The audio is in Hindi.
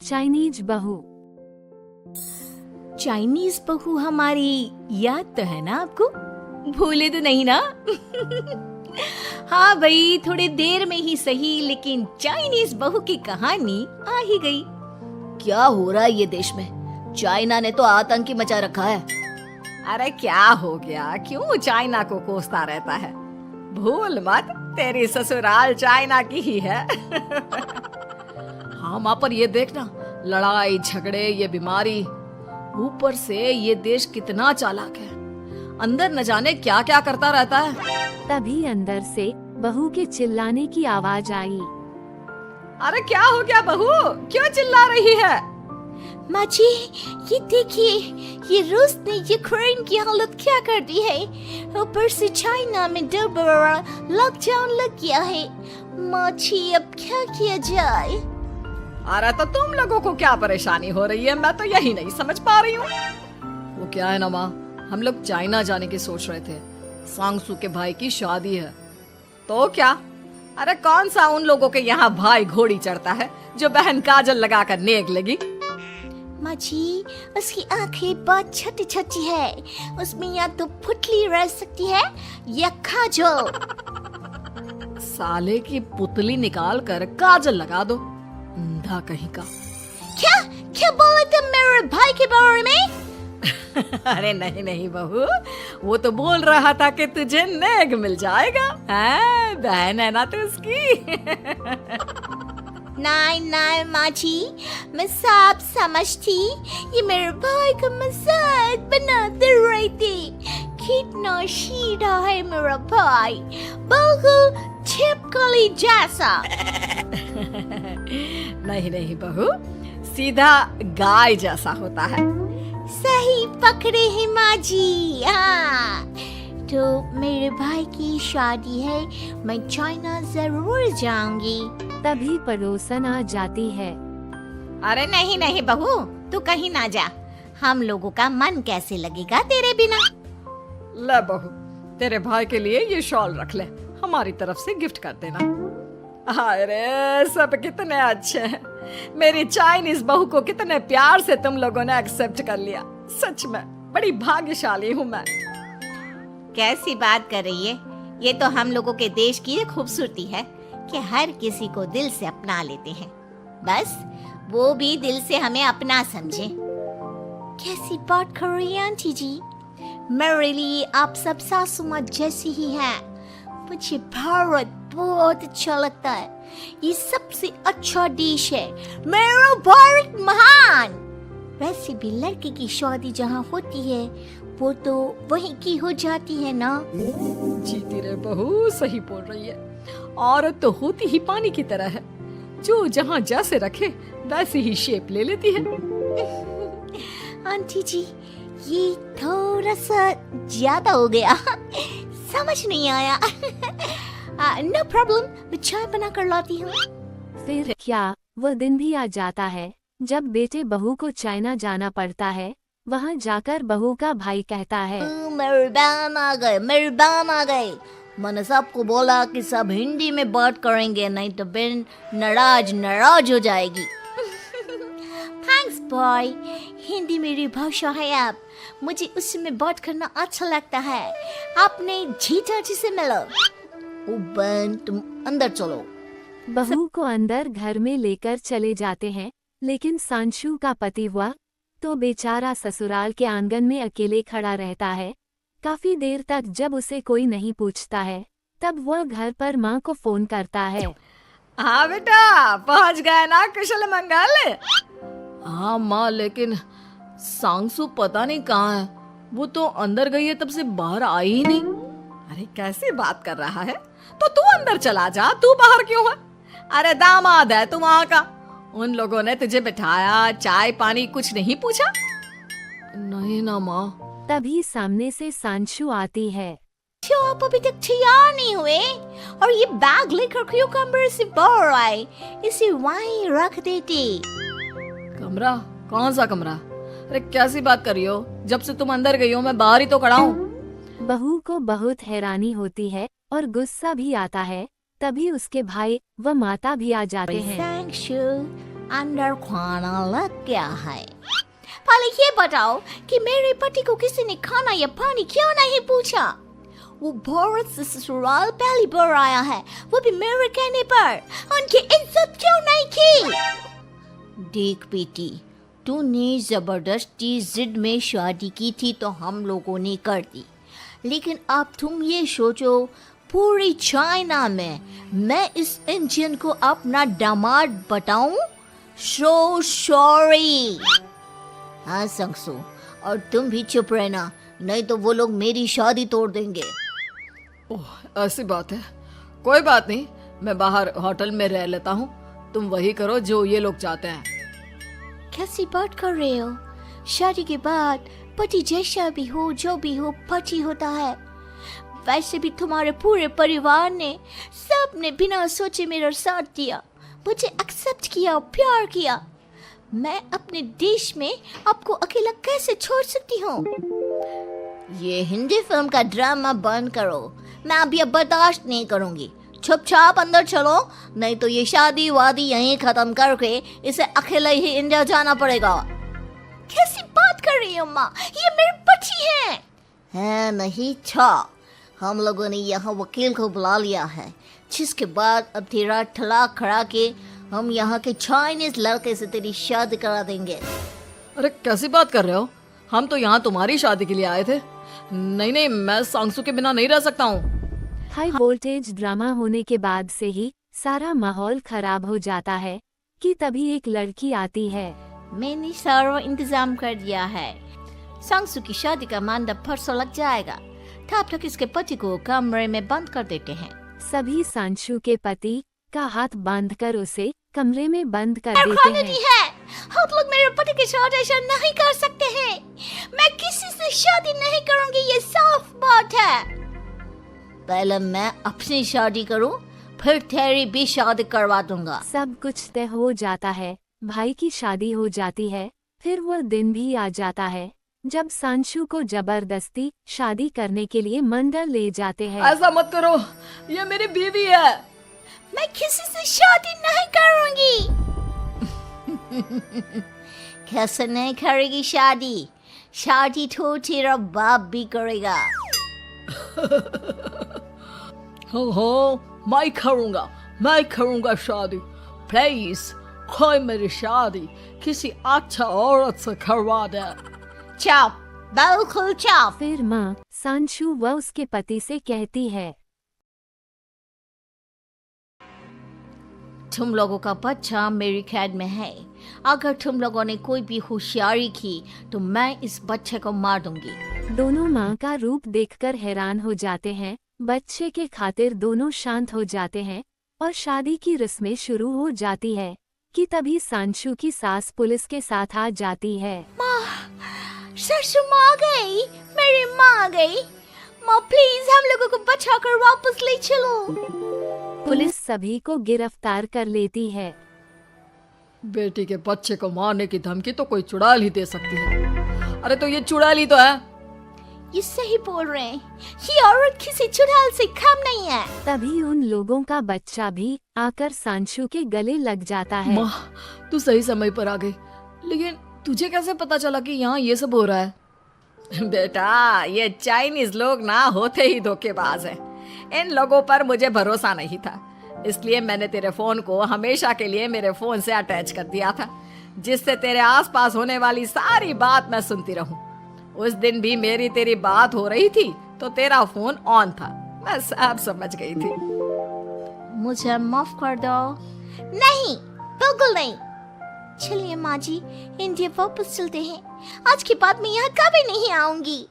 चाइनीज बहू। चाइनीज बहू हमारी याद तो है ना आपको? भूले तो नहीं ना? हाँ भाई, थोड़ी देर में ही सही, लेकिन चाइनीज बहू की कहानी आ ही गई। क्या हो रहा है ये देश में? चाइना ने तो आतंक ही मचा रखा है। अरे क्या हो गया? क्यों चाइना को कोसता रहता है? भूल मत, तेरी ससुराल चाइना की ही है। हाँ माँ, पर ये देखना, लड़ाई झगड़े, ये बीमारी, ऊपर से ये देश कितना चालाक है। अंदर न जाने क्या क्या करता रहता है। तभी अंदर से बहू के चिल्लाने की आवाज आई। अरे क्या हो गया बहू? क्यों चिल्ला रही है? माँ जी, ये देखिए, ये रूस ने यूक्रेन की हालत क्या कर दी है। ऊपर से चाइना में दोबारा लॉकडाउन लग गया है। माँ जी, अब क्या किया जाए? अरे तो तुम लोगों को क्या परेशानी हो रही है? मैं तो यही नहीं समझ पा रही हूँ। वो क्या है ना माँ, हम लोग चाइना जाने की सोच रहे थे। सांगसू के भाई की शादी है। तो क्या? अरे कौन सा उन लोगों के यहाँ भाई घोड़ी चढ़ता है जो बहन काजल लगाकर नेक लगी? माँ जी, उसकी आंखें बहुत छोटी छोटी है, उसमें या तो पुतली रह सकती है या काजल। साले की पुतली निकाल कर काजल लगा दो, अंधा कहीं का। क्या क्या बोले तुम मेरे भाई के बारे में? अरे नहीं नहीं बहू, वो तो बोल रहा था कि तुझे नेग मिल जाएगा। बहन है ना तू उसकी। नहीं नहीं माँ जी, मैं सब समझती, ये मेरे भाई का मजाक बनाते रहते। कितना सीधा है मेरा भाई, बिल्कुल छिपकली जैसा। नहीं नहीं बहू, सीधा गाय जैसा होता है। सही पकड़े हैं माँ जी। हाँ, तो मेरे भाई की शादी है, मैं चाइना जरूर जाऊंगी। तभी पड़ोसन आ जाती है। अरे नहीं नहीं बहू, तू कहीं ना जा, हम लोगों का मन कैसे लगेगा तेरे बिना। ले बहू, तेरे भाई के लिए ये शॉल रख ले, हमारी तरफ से गिफ्ट कर देना। अरे सब कितने अच्छे हैं। मेरी चाइनीज बहू को कितने प्यार से तुम लोगों ने एक्सेप्ट कर लिया। सच में बड़ी भाग्यशाली हूँ मैं। कैसी बात कर रही है? ये तो हम लोगों के देश की खूबसूरती है कि हर किसी को दिल से अपना लेते हैं, बस वो भी दिल से हमें अपना समझे। कैसी बात कर रही है आंटी जी? मेरे लिए आप सब सासू माँ जैसी ही हैं। मुझे भारत बहुत अच्छा लगता है, ये सबसे अच्छा देश है। मेरा भारत महान। वैसे भी लड़की की शादी जहाँ होती है वो तो वहीं की हो जाती है ना। जीती रे बहू, सही बोल रही है। औरत तो होती ही पानी की तरह है, जो जहाँ जैसे रखे वैसे ही शेप ले लेती है। आंटी जी, ये थोड़ा सा ज्यादा हो गया, समझ नहीं आया। नो प्रॉब्लम, मैं चाय बना कर लाती हूँ। फिर क्या वो दिन भी आ जाता है जब बेटे बहू को चाइना जाना पड़ता है। वहाँ जाकर बहू का भाई कहता है, मेरे बहन आ गए, मेरे बहन आ गए। मैंने सबको बोला कि सब हिंदी में बात करेंगे, नहीं तो बहन नाराज हो जाएगी। थैंक्स बॉय, हिंदी मेरी भाषा है। आप मुझे उसमें बात करना अच्छा लगता है। आपने जीजा जी से मिलो। ओ बहन, तुम अंदर चलो। बहू को अंदर घर में लेकर चले जाते हैं, लेकिन सांशु का पति हुआ तो बेचारा ससुराल के आंगन में अकेले खड़ा रहता है काफी देर तक। जब उसे कोई नहीं पूछता है तब वह घर पर माँ को फोन करता है। हाँ बेटा, पहुँच गए ना कुशल मंगल? हाँ माँ, लेकिन सांगसु पता नहीं कहाँ है। वो तो अंदर गई है, तब से बाहर आई ही नहीं। अरे कैसी बात कर रहा है? तो तू अंदर चला जा, तू बाहर क्यों है? अरे दामाद है तू वहाँ का, उन लोगों ने तुझे बिठाया, चाय पानी कुछ नहीं पूछा? नहीं ना माँ। तभी सामने से सांशु आती है। क्यों आप अभी तक तैयार नहीं हुए? और ये बैग लेकर क्यों कमरे से बाहर आए? इसे वहीं रख देते। कमरा? कौन सा कमरा? अरे कैसी बात कर रही हो? जब से तुम अंदर गई हो मैं बाहर ही तो खड़ा हूँ। बहू को बहुत हैरानी होती है और गुस्सा भी आता है। तभी उसके भाई व माता भी आ जाते हैं। अंदर खाना लग गया है। पहले ये बताओ कि मेरे पति को किसी ने खाना या पानी क्यों नहीं पूछा? वो भारत से ससुराल पहली बार आया है, वो भी मेरे कहने पर। उनकी इज्जत क्यों नहीं की? देख बेटी, तूने जबरदस्ती जिद में शादी की थी तो हम लोगों ने कर दी, लेकिन अब तुम ये सोचो, पूरी चाइना में मैं इस इंडियन को अपना दामाद बताऊं? So sorry. हाँ संगसू, और तुम भी चुप रहना, नहीं तो वो लोग मेरी शादी तोड़ देंगे। ओह, ऐसी बात है। कोई बात नहीं, मैं बाहर होटल में रह लेता हूँ, तुम वही करो जो ये लोग चाहते हैं। कैसी बात कर रहे हो? शादी के बाद पति जैसा भी हो, जो भी हो, पति होता है। वैसे भी तुम्हारे पूरे परिवार ने, सबने बिना सोचे मेरा साथ दिया, मुझे एक्सेप्ट किया, प्यार किया। मैं अपने देश में आपको अकेला कैसे छोड़ सकती हूँ? ये हिंदी फिल्म का ड्रामा बंद करो, मैं अभी अब बर्दाश्त नहीं करूँगी। चुपचाप अंदर चलो, नहीं तो ये शादी वादी यहीं खत्म करके इसे अकेले ही इंडिया जाना पड़ेगा। कैसी बात कर रही हो माँ? ये मेरे पति हैं। है नहीं था, हम लोगों ने यहाँ वकील को बुला लिया है, जिसके बाद अब तेरा तलाक करा के हम यहाँ के चाइनीज लड़के से तेरी शादी करा देंगे। अरे कैसी बात कर रहे हो? हम तो यहाँ तुम्हारी शादी के लिए आए थे। नहीं नहीं, मैं सांगसू के बिना नहीं रह सकता हूँ। हाई वोल्टेज ड्रामा होने के बाद से ही सारा माहौल खराब हो जाता है कि तभी एक लड़की आती है। मैंने सारा इंतजाम कर दिया है, सांगसू की शादी का मंडप परसों लग जाएगा, तब तक इसके पति को कमरे में बंद कर देते हैं। सभी सांशु के पति का हाथ बांधकर उसे कमरे में बंद कर देते हैं। है, आप लोग मेरे पति के साथ ऐसा नहीं कर सकते हैं। मैं किसी से शादी नहीं करूंगी, ये साफ बात है। पहले मैं अपनी शादी करूं, फिर तेरी भी शादी करवा दूंगा। सब कुछ तय हो जाता है, भाई की शादी हो जाती है। फिर वो दिन भी आ जाता है जब सांशु को जबरदस्ती शादी करने के लिए मंदिर ले जाते हैं। ऐसा मत करो, ये मेरी बीवी है। मैं किसी से शादी नहीं करूंगी। कैसे नहीं करेगी शादी? शादी तो तेरा बाप भी करेगा। हो, मैं करूंगा शादी। प्लीज कोई मेरी शादी किसी अच्छा औरत से करवा दे। चुप, बिल्कुल चुप। फिर माँ सांशु व उसके पति से कहती है, तुम लोगों का बच्चा मेरी कैद में है। अगर तुम लोगों ने कोई भी होशियारी की तो मैं इस बच्चे को मार दूंगी। दोनों माँ का रूप देखकर हैरान हो जाते हैं। बच्चे के खातिर दोनों शांत हो जाते हैं और शादी की रस्में शुरू हो जाती है कि तभी सांशु की सास पुलिस के साथ आ जाती है। माँ, ससुर माँ आ गई, मेरी माँ आ गई। माँ प्लीज हम लोगों को बचाकर वापस ले चलो। पुलिस सभी को गिरफ्तार कर लेती है। बेटी के बच्चे को मारने की धमकी तो कोई चुड़ैल ही दे सकती है। अरे तो ये चुड़ैल ही तो है। ये सही बोल रहे हैं, ये औरत किसी चुड़ैल से कम नहीं है। तभी उन लोगों का बच्चा भी आकर सांशु के गले लग जाता है। माँ, तू सही समय पर आ गई, लेकिन तुझे कैसे पता चला कि यहाँ ये सब हो रहा है? बेटा, ये चाइनीज लोग ना होते ही धोखेबाज हैं। इन लोगों पर मुझे भरोसा नहीं था, इसलिए मैंने तेरे फोन को हमेशा के लिए मेरे फोन से अटैच कर दिया था, जिससे तेरे आसपास होने वाली सारी बात मैं सुनती रहूं। उस दिन भी मेरी तेरी बात हो रही थी तो तेरा फोन ऑन था, मैं सब समझ गई थी। मुझे माफ कर दो। नहीं, बिल्कुल नहीं। चलिए माँ जी, इंडिया वापस चलते हैं। आज के बाद मैं यहाँ कभी नहीं आऊंगी।